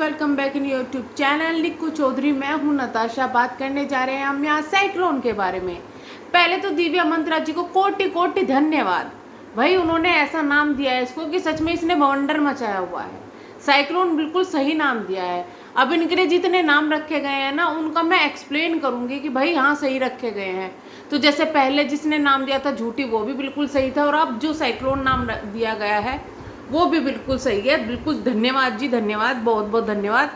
Welcome back in YouTube channel Nikku Chaudhary. मैं हूं नताशा। बात करने जा रहे हैं हम यहाँ साइक्लोन के बारे में। पहले तो दिव्या मंत्रा जी को कोटि कोटि धन्यवाद। भाई उन्होंने ऐसा नाम दिया है इसको कि सच में इसने बवंडर मचाया हुआ है। साइक्लोन बिल्कुल सही नाम दिया है। अब इनके लिए जितने नाम रखे गए हैं ना, उनका मैं एक्सप्लेन करूंगी कि भाई हाँ सही रखे गए हैं। तो जैसे पहले जिसने नाम दिया था झूठी, वो भी बिल्कुल सही था, और अब जो साइक्लोन नाम दिया गया है वो भी बिल्कुल सही है। बिल्कुल धन्यवाद जी, धन्यवाद, बहुत बहुत धन्यवाद।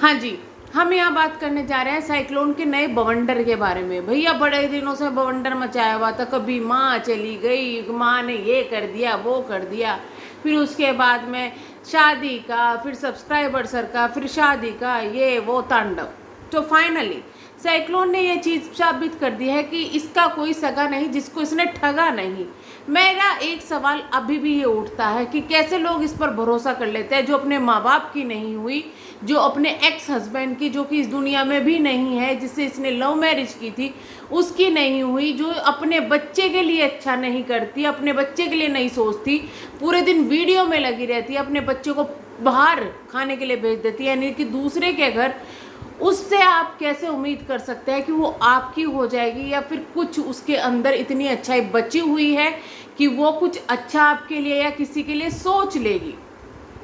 हाँ जी, हम यहाँ बात करने जा रहे हैं साइक्लोन के नए बवंडर के बारे में। भैया बड़े दिनों से बवंडर मचाया हुआ था। कभी माँ चली गई, माँ ने ये कर दिया वो कर दिया, फिर उसके बाद में शादी का, फिर सब्सक्राइबर्स का, फिर शादी का, ये वो तांडव। तो फाइनली साइक्लोन ने ये चीज़ साबित कर दी है कि इसका कोई सगा नहीं जिसको इसने ठगा नहीं। मेरा एक सवाल अभी भी ये उठता है कि कैसे लोग इस पर भरोसा कर लेते हैं, जो अपने माँ बाप की नहीं हुई, जो अपने एक्स हस्बैंड की, जो कि इस दुनिया में भी नहीं है, जिससे इसने लव मैरिज की थी, उसकी नहीं हुई, जो अपने बच्चे के लिए अच्छा नहीं करती, अपने बच्चे के लिए नहीं सोचती, पूरे दिन वीडियो में लगी रहती है, अपने बच्चे को बाहर खाने के लिए भेज देती है, यानी कि दूसरे के घर। उससे आप कैसे उम्मीद कर सकते हैं कि वो आपकी हो जाएगी, या फिर कुछ उसके अंदर इतनी अच्छाई बची हुई है कि वो कुछ अच्छा आपके लिए या किसी के लिए सोच लेगी।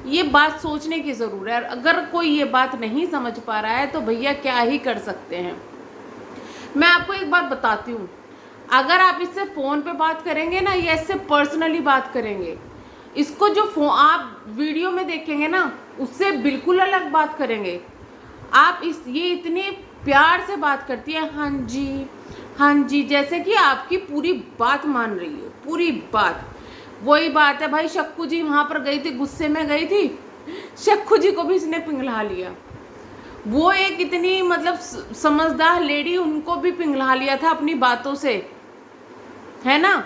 ये बात सोचने की ज़रूरत है। अगर कोई ये बात नहीं समझ पा रहा है तो भैया क्या ही कर सकते हैं। मैं आपको एक बात बताती हूँ, अगर आप इससे फ़ोन पे बात करेंगे ना, या इससे पर्सनली बात करेंगे, इसको जो आप वीडियो में देखेंगे ना, उससे बिल्कुल अलग बात करेंगे। आप ये इतने प्यार से बात करती है, हाँ जी हाँ जी, जैसे कि आपकी पूरी बात मान रही हो, पूरी बात। वही बात है भाई, शक्कू जी वहाँ पर गई थी, गुस्से में गई थी, शक्कू जी को भी इसने पिघला लिया। वो एक इतनी मतलब समझदार लेडी, उनको भी पिघला लिया था अपनी बातों से, है ना।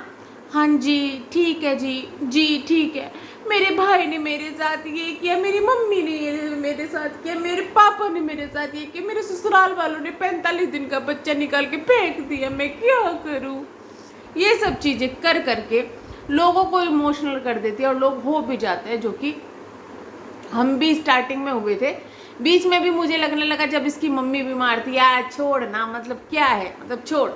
हाँ जी ठीक है जी ठीक है, मेरे भाई ने मेरे साथ ये किया, मेरी मम्मी ने ये मेरे साथ किया, मेरे पापा ने मेरे साथ ये किया, मेरे ससुराल वालों ने 45 दिन का बच्चा निकाल के फेंक दिया, मैं क्या करूँ। ये सब चीज़ें कर करके लोगों को इमोशनल कर देती है, और लोग हो भी जाते हैं, जो कि हम भी स्टार्टिंग में हुए थे। बीच में भी मुझे लगने लगा जब इसकी मम्मी बीमार थी, यार छोड़ ना, मतलब क्या है, मतलब छोड़।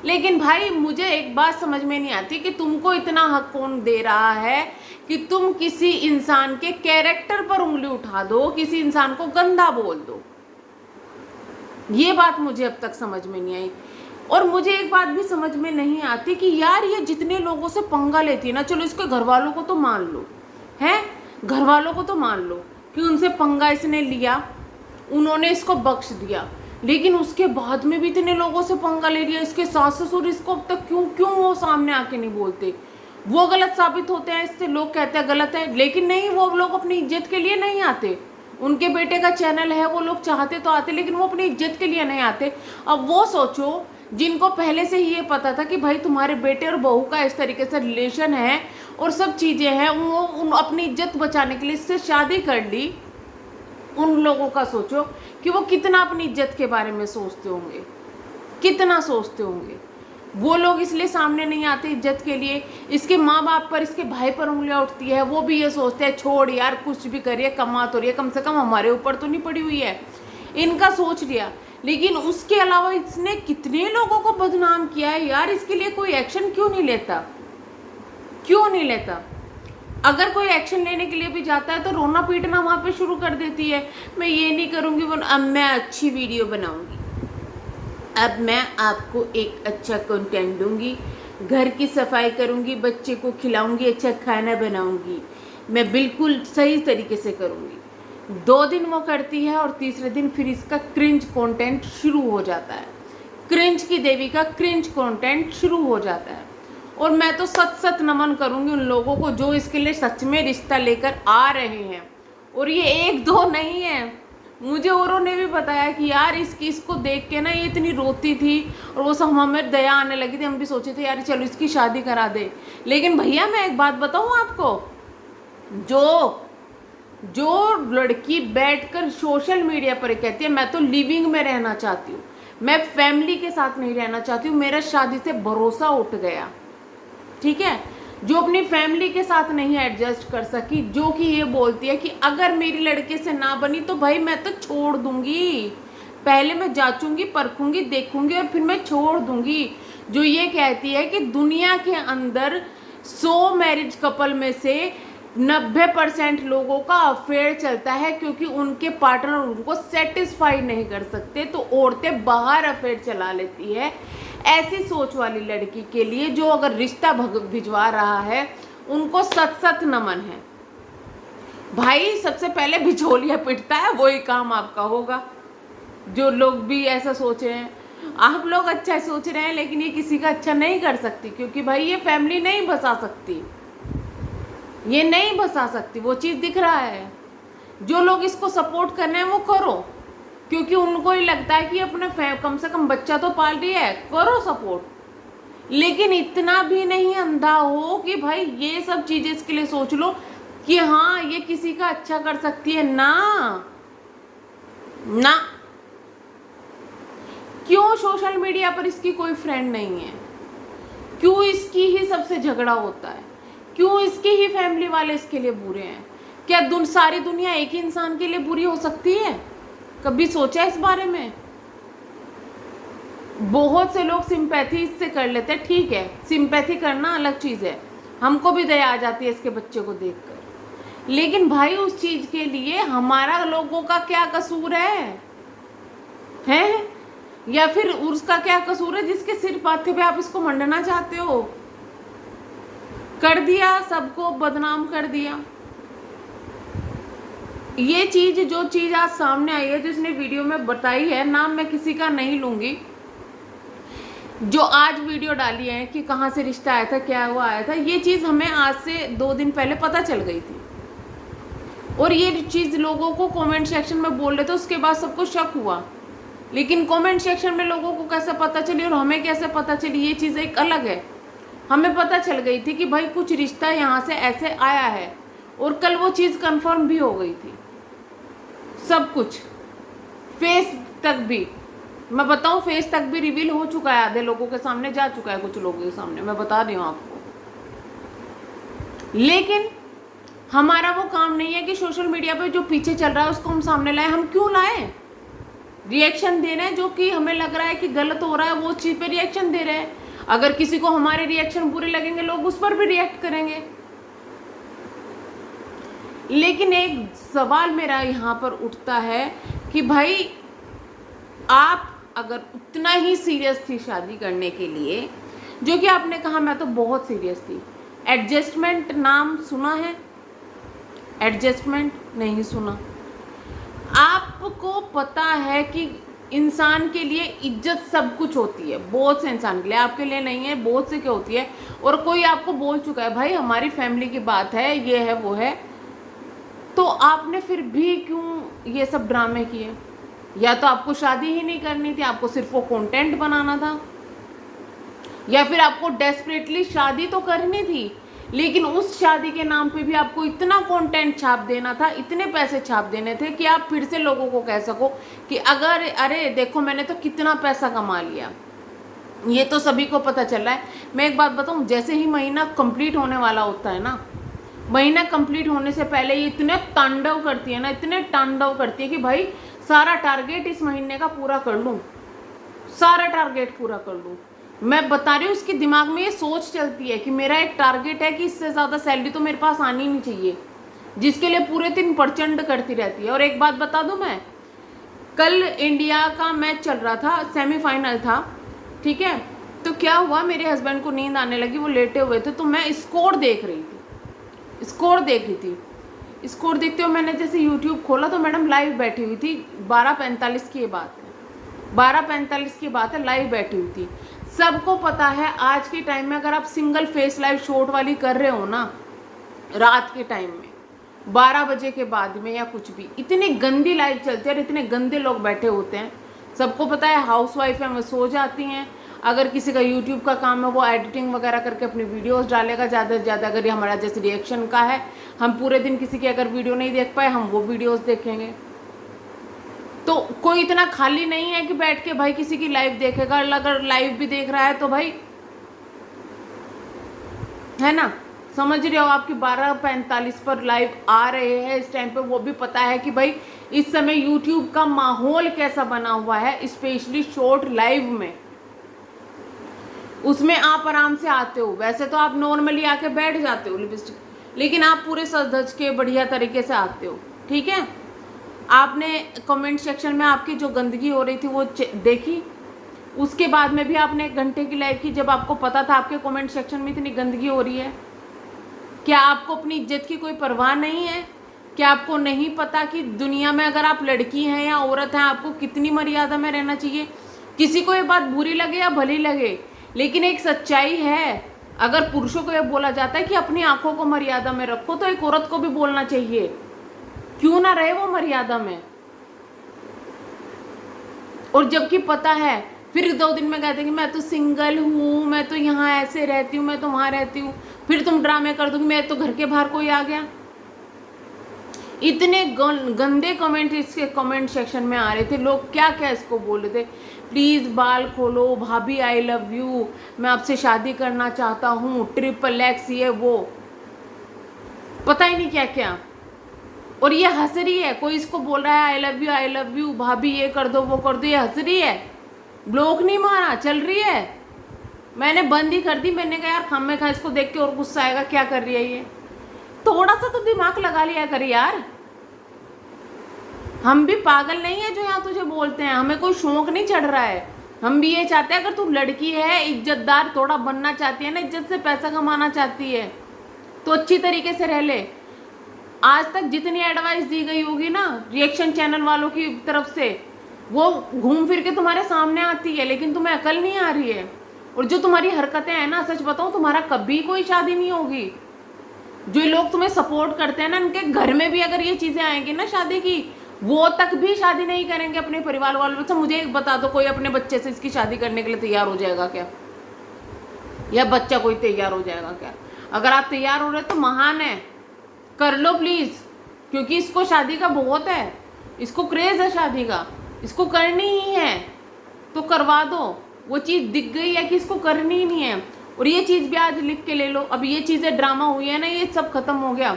लेकिन भाई मुझे एक बात समझ में नहीं आती कि तुमको इतना हक कौन दे रहा है कि तुम किसी इंसान के कैरेक्टर पर उंगली उठा दो, किसी इंसान को गंदा बोल दो। ये बात मुझे अब तक समझ में नहीं आई। और मुझे एक बात भी समझ में नहीं आती कि यार ये जितने लोगों से पंगा लेती है ना, चलो इसके घर वालों को तो मान लो, हैं, घर वालों को तो मान लो कि उनसे पंगा इसने लिया, उन्होंने इसको बख्श दिया, लेकिन उसके बाद में भी इतने लोगों से पंगा ले लिया। इसके सास ससुर इसको अब तक क्यों वो सामने आके नहीं बोलते। वो गलत साबित होते हैं इससे, लोग कहते हैं गलत है, लेकिन नहीं, वो लोग अपनी इज्जत के लिए नहीं आते। उनके बेटे का चैनल है, वो लोग चाहते तो आते, लेकिन वो अपनी इज्जत के लिए नहीं आते। अब वो सोचो, जिनको पहले से ही ये पता था कि भाई तुम्हारे बेटे और बहू का इस तरीके से रिलेशन है और सब चीज़ें हैं, वो अपनी इज्जत बचाने के लिए इससे शादी कर ली। उन लोगों का सोचो कि वो कितना अपनी इज्जत के बारे में सोचते होंगे, कितना सोचते होंगे। वो लोग इसलिए सामने नहीं आते इज्जत के लिए। इसके माँ बाप पर, इसके भाई पर उंगलियां उठती है, वो भी ये सोचते हैं छोड़ यार, कुछ भी करिए, कमा तो रही है, कम से कम हमारे ऊपर तो नहीं पड़ी हुई है। इनका सोच लिया। लेकिन उसके अलावा इसने कितने लोगों को बदनाम किया है यार। इसके लिए कोई एक्शन क्यों नहीं लेता, क्यों नहीं लेता। अगर कोई एक्शन लेने के लिए भी जाता है तो रोना पीटना वहाँ पे शुरू कर देती है, मैं ये नहीं करूँगी, अब मैं अच्छी वीडियो बनाऊँगी, अब मैं आपको एक अच्छा कंटेंट दूँगी, घर की सफाई करूँगी, बच्चे को खिलाऊँगी, अच्छा खाना बनाऊँगी, मैं बिल्कुल सही तरीके से करूँगी। 2 दिन वो करती है और तीसरे दिन फिर इसका क्रिंज कंटेंट शुरू हो जाता है। क्रिंज की देवी का क्रिंज कंटेंट शुरू हो जाता है। और मैं तो सत सत नमन करूँगी उन लोगों को जो इसके लिए सच में रिश्ता लेकर आ रहे हैं। और ये 1-2 नहीं है, मुझे औरों ने भी बताया कि यार इसको देख के ना ये इतनी रोती थी, और वो सब हमें दया आने लगी थी। हम भी सोचे थे यार चलो इसकी शादी करा दे। लेकिन भैया मैं एक बात बताऊँ आपको, जो लड़की बैठकर सोशल मीडिया पर कहती है मैं तो लिविंग में रहना चाहती हूँ, मैं फैमिली के साथ नहीं रहना चाहती हूँ, मेरा शादी से भरोसा उठ गया, ठीक है, जो अपनी फैमिली के साथ नहीं एडजस्ट कर सकी, जो कि ये बोलती है कि अगर मेरी लड़के से ना बनी तो भाई मैं तो छोड़ दूंगी, पहले मैं जांचूंगी, परखूंगी, देखूंगी और फिर मैं छोड़ दूंगी। जो ये कहती है कि दुनिया के अंदर 100 मैरिज कपल में से 90% लोगों का अफेयर चलता है क्योंकि उनके पार्टनर उनको सेटिस्फाई नहीं कर सकते, तो औरतें बाहर अफेयर चला लेती है। ऐसी सोच वाली लड़की के लिए जो अगर रिश्ता भिजवा रहा है उनको सत सत नमन है भाई। सबसे पहले बिचौलिया पिटता है, वही काम आपका होगा। जो लोग भी ऐसा सोच रहे हैं, आप लोग अच्छा सोच रहे हैं लेकिन ये किसी का अच्छा नहीं कर सकती, क्योंकि भाई ये फैमिली नहीं बसा सकती, ये नहीं बसा सकती, वो चीज़ दिख रहा है। जो लोग इसको सपोर्ट कर रहे हैं वो करो, क्योंकि उनको ही लगता है कि अपना कम से कम बच्चा तो पाल रही है, करो सपोर्ट। लेकिन इतना भी नहीं अंधा हो कि भाई ये सब चीज़ें इसके लिए सोच लो कि हाँ ये किसी का अच्छा कर सकती है। ना ना, क्यों सोशल मीडिया पर इसकी कोई फ्रेंड नहीं है? क्यों इसकी ही सबसे झगड़ा होता है? क्यों इसकी ही फैमिली वाले इसके लिए बुरे हैं? क्या सारी दुनिया एक ही इंसान के लिए बुरी हो सकती है? कभी सोचा इस बारे में? बहुत से लोग सिंपैथी इससे कर लेते हैं, ठीक है, सिंपैथी करना अलग चीज़ है, हमको भी दया आ जाती है इसके बच्चे को देखकर, लेकिन भाई उस चीज़ के लिए हमारा लोगों का क्या कसूर है? या फिर उसका क्या कसूर है जिसके सिर पाथे पे आप इसको मंडना चाहते हो? कर दिया, सबको बदनाम कर दिया। ये चीज़, जो चीज़ आज सामने आई है, जिसने वीडियो में बताई है, नाम मैं किसी का नहीं लूँगी, जो आज वीडियो डाली है कि कहाँ से रिश्ता आया था, क्या हुआ आया था, ये चीज़ हमें आज से 2 दिन पहले पता चल गई थी। और ये चीज़ लोगों को कमेंट सेक्शन में बोल रहे थे, उसके बाद सबको शक हुआ। लेकिन कमेंट सेक्शन में लोगों को कैसे पता चली और हमें कैसे पता चली, ये चीज़ एक अलग है। हमें पता चल गई थी कि भाई कुछ रिश्ता यहाँ से ऐसे आया है, और कल वो चीज़ कंफर्म भी हो गई थी। सब कुछ फेस तक भी, मैं बताऊं, फेस तक भी रिवील हो चुका है, आधे लोगों के सामने जा चुका है, कुछ लोगों के सामने, मैं बता रही हूँ आपको। लेकिन हमारा वो काम नहीं है कि सोशल मीडिया पे जो पीछे चल रहा है उसको हम सामने लाएं। हम क्यों लाएं? रिएक्शन दे रहे हैं, जो कि हमें लग रहा है कि गलत हो रहा है वो चीज़ पे रिएक्शन दे रहे हैं। अगर किसी को हमारे रिएक्शन बुरे लगेंगे, लोग उस पर भी रिएक्ट करेंगे। लेकिन एक सवाल मेरा यहाँ पर उठता है कि भाई आप अगर उतना ही सीरियस थी शादी करने के लिए, जो कि आपने कहा मैं तो बहुत सीरियस थी, एडजस्टमेंट नाम सुना है? एडजस्टमेंट नहीं सुना। आपको पता है कि इंसान के लिए इज्जत सब कुछ होती है, बहुत से इंसान के लिए, आपके लिए नहीं है, बहुत से क्या होती है। और कोई आपको बोल चुका है भाई हमारी फैमिली की बात है, ये है वो है, तो आपने फिर भी क्यों ये सब ड्रामे किए? या तो आपको शादी ही नहीं करनी थी, आपको सिर्फ वो कंटेंट बनाना था, या फिर आपको डेस्परेटली शादी तो करनी थी, लेकिन उस शादी के नाम पे भी आपको इतना कंटेंट छाप देना था, इतने पैसे छाप देने थे कि आप फिर से लोगों को कह सको कि अगर अरे देखो मैंने तो कितना पैसा कमा लिया। ये तो सभी को पता चल रहा है। मैं एक बात बताऊं, जैसे ही महीना कंप्लीट होने वाला होता है ना, महीना कंप्लीट होने से पहले ये इतने तांडव करती है ना, इतने तांडव करती है कि भाई सारा टारगेट इस महीने का पूरा कर लूँ, सारा टारगेट पूरा कर लूँ। मैं बता रही हूँ, इसके दिमाग में ये सोच चलती है कि मेरा एक टारगेट है कि इससे ज़्यादा सैलरी तो मेरे पास आनी नहीं चाहिए, जिसके लिए पूरे दिन प्रचंड करती रहती है। और एक बात बता दूँ मैं, कल इंडिया का मैच चल रहा था, सेमीफाइनल था, ठीक है, तो क्या हुआ, मेरे हस्बैंड को नींद आने लगी, वो लेटे हुए थे, तो मैं स्कोर देख रही थी, स्कोर देख रही थी। स्कोर देखते हुए मैंने जैसे यूट्यूब खोला तो मैडम लाइव बैठी हुई थी, 12:45 की ये बात है, 12:45 की बात है, लाइव बैठी हुई थी। सबको पता है आज के टाइम में अगर आप सिंगल फेस लाइव शॉर्ट वाली कर रहे हो ना, रात के टाइम में 12 बजे के बाद में या कुछ भी, इतनी गंदी लाइव चलती है और इतने गंदे लोग बैठे होते हैं। सबको पता है हाउसवाइफ है, वो सो जाती हैं, अगर किसी का यूट्यूब का काम है वो एडिटिंग वगैरह करके अपनी वीडियोस डालेगा ज़्यादा से ज़्यादा। अगर ये हमारा जैसे रिएक्शन का है, हम पूरे दिन किसी की अगर वीडियो नहीं देख पाए, हम वो वीडियोस देखेंगे। तो कोई इतना खाली नहीं है कि बैठ के भाई किसी की लाइव देखेगा। अगर लाइव भी देख रहा है तो भाई, है ना, समझ रहे हो, आपकी 12:45 पर लाइव आ रहे हैं इस टाइम पे, वो भी पता है कि भाई इस समय यूट्यूब का माहौल कैसा बना हुआ है, स्पेशली शॉर्ट लाइव में। उसमें आप आराम से आते हो, वैसे तो आप नॉर्मली आके बैठ जाते हो लिपस्टिक, लेकिन आप पूरे सज धज के बढ़िया तरीके से आते हो, ठीक है। आपने कमेंट सेक्शन में आपकी जो गंदगी हो रही थी वो देखी, उसके बाद में भी आपने 1 घंटे की लाइव की, जब आपको पता था आपके कमेंट सेक्शन में इतनी गंदगी हो रही है। क्या आपको अपनी इज्जत की कोई परवाह नहीं है? क्या आपको नहीं पता कि दुनिया में अगर आप लड़की हैं या औरत हैं, आपको कितनी मर्यादा में रहना चाहिए? किसी को ये बात बुरी लगे या भली लगे, लेकिन एक सच्चाई है, अगर पुरुषों को ये बोला जाता है कि अपनी आंखों को मर्यादा में रखो, तो एक औरत को भी बोलना चाहिए, क्यों ना रहे वो मर्यादा में। और जबकि पता है, फिर 2 दिन में कहते हैं कि मैं तो सिंगल हूँ, मैं तो यहाँ ऐसे रहती हूँ, मैं तो वहाँ रहती हूँ, फिर तुम ड्रामे कर दो कि मैं तो घर के बाहर कोई आ गया। इतने गंदे कमेंट इसके कमेंट सेक्शन में आ रहे थे, लोग क्या क्या इसको बोल रहे थे, प्लीज़ बाल खोलो, भाभी आई लव यू, मैं आपसे शादी करना चाहता हूँ, XXX ये वो, पता ही नहीं क्या क्या। और ये हंस रही है, कोई इसको बोल रहा है आई लव यू भाभी, ये कर दो वो कर दो, ये हंस रही है, ब्लॉक नहीं मारा, चल रही है। मैंने बंद ही कर दी, मैंने कहा यार खामे खा इसको देख के और गुस्सा आएगा, क्या कर रही है ये, थोड़ा सा तो दिमाग लगा लिया कर यार। हम भी पागल नहीं है जो यहाँ तुझे बोलते हैं, हमें कोई शौक नहीं चढ़ रहा है, हम भी ये चाहते हैं, अगर तू लड़की है, इज्जतदार थोड़ा बनना चाहती है ना, इज्जत से पैसा कमाना चाहती है, तो अच्छी तरीके से रह ले। आज तक जितनी एडवाइस दी गई होगी ना रिएक्शन चैनल वालों की तरफ से, वो घूम फिर के तुम्हारे सामने आती है, लेकिन तुम्हें अकल नहीं आ रही है। और जो तुम्हारी हरकतें हैं ना, सच बताऊं, तुम्हारा कभी कोई शादी नहीं होगी। जो लोग तुम्हें सपोर्ट करते हैं ना, उनके घर में भी अगर ये चीज़ें आएंगी ना शादी की, वो तक भी शादी नहीं करेंगे अपने परिवार वालों से। मुझे एक बता दो, कोई अपने बच्चे से इसकी शादी करने के लिए तैयार हो जाएगा क्या? या बच्चा कोई तैयार हो जाएगा क्या? अगर आप तैयार हो रहे तो महान है, कर लो प्लीज़, क्योंकि इसको शादी का बहुत है, इसको क्रेज़ है शादी का, इसको करनी ही है तो करवा दो। वो चीज़ दिख गई है कि इसको करनी ही नहीं है। और ये चीज़ भी आज लिख के ले लो, अब ये चीज़ें ड्रामा हुई है ना, ये सब खत्म हो गया,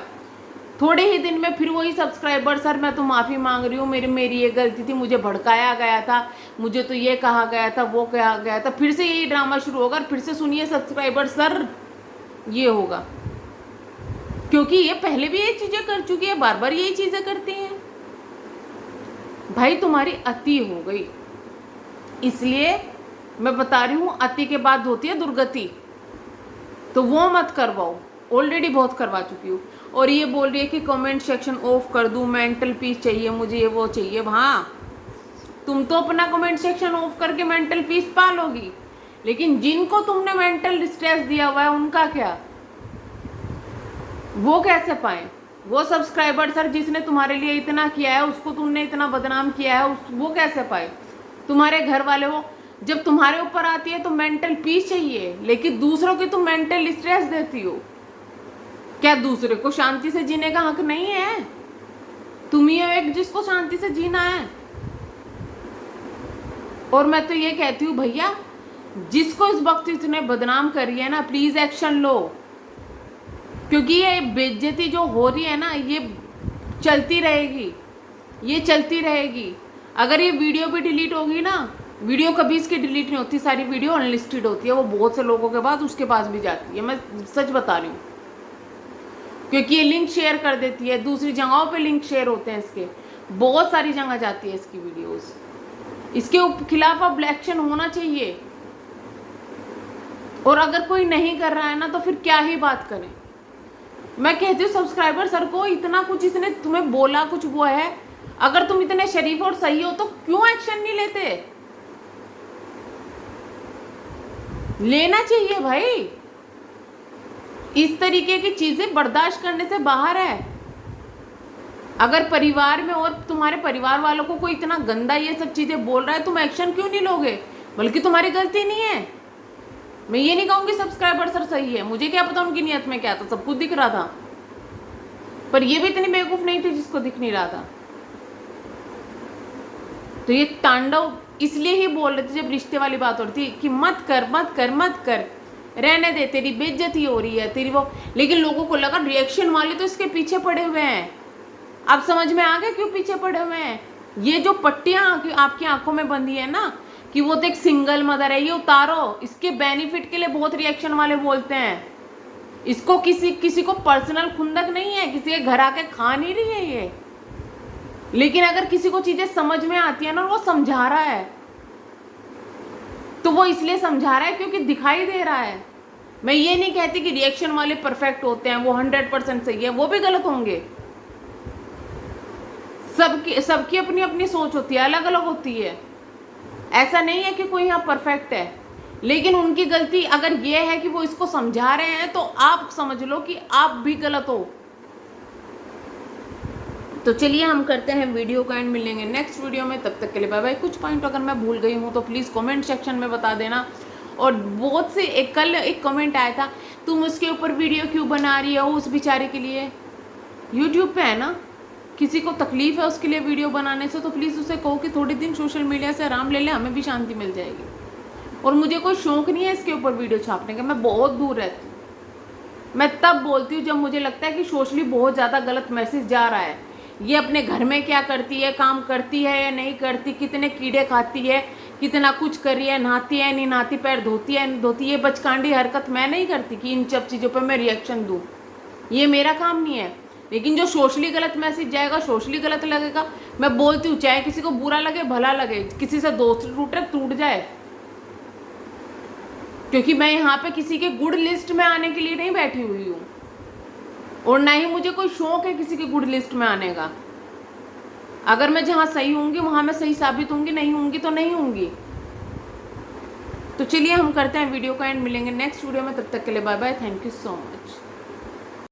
थोड़े ही दिन में फिर वही सब्सक्राइबर, सर मैं तो माफ़ी मांग रही हूँ, मेरी ये गलती थी, मुझे भड़काया गया था, मुझे तो ये कहा गया था, वो कहा गया था, फिर से यही ड्रामा शुरू होगा। फिर से सुनिए सब्सक्राइबर, सर ये होगा, क्योंकि ये पहले भी ये चीज़ें कर चुकी है, बार बार यही चीज़ें करती हैं। भाई तुम्हारी अति हो गई, इसलिए मैं बता रही हूँ, अति के बाद होती है दुर्गति, तो वो मत करवाओ, ऑलरेडी बहुत करवा चुकी हूँ। और ये बोल रही है कि कमेंट सेक्शन ऑफ कर दूँ, मेंटल पीस चाहिए मुझे, ये वो चाहिए। हाँ, तुम तो अपना कमेंट सेक्शन ऑफ करके मेंटल पीस पा लोगी, लेकिन जिनको तुमने मेंटल स्ट्रेस दिया हुआ है उनका क्या, वो कैसे पाए? वो सब्सक्राइबर सर जिसने तुम्हारे लिए इतना किया है, उसको तुमने इतना बदनाम किया है, वो कैसे पाए? तुम्हारे घर वाले, वो जब तुम्हारे ऊपर आती है तो मेंटल पीस चाहिए, लेकिन दूसरों की तुम मेंटल स्ट्रेस देती हो। क्या दूसरे को शांति से जीने का हक नहीं है? तुम ही हो एक जिसको शांति से जीना है। और मैं तो ये कहती हूँ भैया, जिसको इस वक्त इतने बदनाम करी है ना, प्लीज एक्शन लो, क्योंकि ये बेइज्जती जो हो रही है ना, ये चलती रहेगी, ये चलती रहेगी। अगर ये वीडियो भी डिलीट होगी ना, वीडियो कभी इसकी डिलीट नहीं होती, सारी वीडियो अनलिस्टेड होती है, वो बहुत से लोगों के पास उसके पास भी जाती है, मैं सच बता रही हूँ, क्योंकि ये लिंक शेयर कर देती है, दूसरी जगहों पे लिंक शेयर होते हैं इसके, बहुत सारी जगह जाती है इसकी वीडियोस। इसके खिलाफ अब एक्शन होना चाहिए, और अगर कोई नहीं कर रहा है ना, तो फिर क्या ही बात करें। मैं कहती हूँ सब्सक्राइबर सर को, इतना कुछ इसने तुम्हें बोला, कुछ वो है, अगर तुम इतने शरीफ और सही हो तो क्यों एक्शन नहीं लेते? लेना चाहिए भाई, इस तरीके की चीजें बर्दाश्त करने से बाहर है। अगर परिवार में और तुम्हारे परिवार वालों को कोई इतना गंदा ये सब चीजें बोल रहा है, तुम एक्शन क्यों नहीं लोगे? बल्कि तुम्हारी गलती नहीं है। मैं ये नहीं कहूँगी सब्सक्राइबर सर सही है, मुझे क्या पता उनकी नियत में क्या था, सब कुछ दिख रहा था, पर ये भी इतनी बेवकूफ़ नहीं थी जिसको दिख नहीं रहा था। तो ये तांडव इसलिए ही बोल रहे थे जब रिश्ते वाली बात हो रही थी कि मत कर मत कर मत कर, रहने दे, तेरी बेइज्जती हो रही है तेरी वो। लेकिन लोगों को लगा रिएक्शन वाले तो इसके पीछे पड़े हुए हैं। अब समझ में आ गया क्यों पीछे पड़े हुए हैं। ये जो पट्टियां आपकी आंखों में बंधी है ना कि वो तो एक सिंगल मदर है, ये उतारो। इसके बेनिफिट के लिए बहुत रिएक्शन वाले बोलते हैं। इसको किसी को पर्सनल खुंदक नहीं है, किसी के घर आके खा नहीं रही है ये। लेकिन अगर किसी को चीजें समझ में आती है ना, वो समझा रहा है, तो वो इसलिए समझा रहा है क्योंकि दिखाई दे रहा है। मैं ये नहीं कहती कि रिएक्शन वाले परफेक्ट होते हैं, वो 100% सही है, वो भी गलत होंगे। सबकी अपनी अपनी सोच होती है, अलग अलग होती है। ऐसा नहीं है कि कोई यहाँ परफेक्ट है। लेकिन उनकी गलती अगर ये है कि वो इसको समझा रहे हैं, तो आप समझ लो कि आप भी गलत हो। तो चलिए हम करते हैं वीडियो का एंड, मिलेंगे नेक्स्ट वीडियो में। तब तक के लिए बाय बाय। कुछ पॉइंट अगर मैं भूल गई हूँ तो प्लीज़ कमेंट सेक्शन में बता देना। और बहुत से कल एक कमेंट आया था, तुम उसके ऊपर वीडियो क्यों बना रही हो उस बेचारे के लिए। यूट्यूब पे है ना, किसी को तकलीफ है उसके लिए वीडियो बनाने से, तो प्लीज़ उसे कहो कि थोड़े दिन सोशल मीडिया से आराम ले ले, हमें भी शांति मिल जाएगी। और मुझे कोई शौक नहीं है इसके ऊपर वीडियो छापने का, मैं बहुत दूर रहती हूँ। मैं तब बोलती हूँ जब मुझे लगता है कि सोशली बहुत ज़्यादा गलत मैसेज जा रहा है। ये अपने घर में क्या करती है, काम करती है या नहीं करती, कितने कीड़े खाती है, कितना कुछ कर रही है, नहाती है नहीं नहाती, पैर धोती है नहीं धोती, ये बचकांडी हरकत मैं नहीं करती कि इन सब चीज़ों पर मैं रिएक्शन दूँ। ये मेरा काम नहीं है। लेकिन जो सोशली गलत मैसेज जाएगा, सोशली गलत लगेगा। मैं बोलती हूँ चाहे किसी को बुरा लगे भला लगे, किसी से दोस्त टूटे टूट जाए, क्योंकि मैं यहाँ पे किसी के गुड लिस्ट में आने के लिए नहीं बैठी हुई हूँ, और ना ही मुझे कोई शौक है किसी के गुड लिस्ट में आने का। अगर मैं जहाँ सही होंगी वहाँ मैं सही साबित होंगी, नहीं होंगी तो नहीं होंगी। तो चलिए हम करते हैं वीडियो का एंड, मिलेंगे नेक्स्ट वीडियो में। तब तक के लिए bye bye, thank you so much.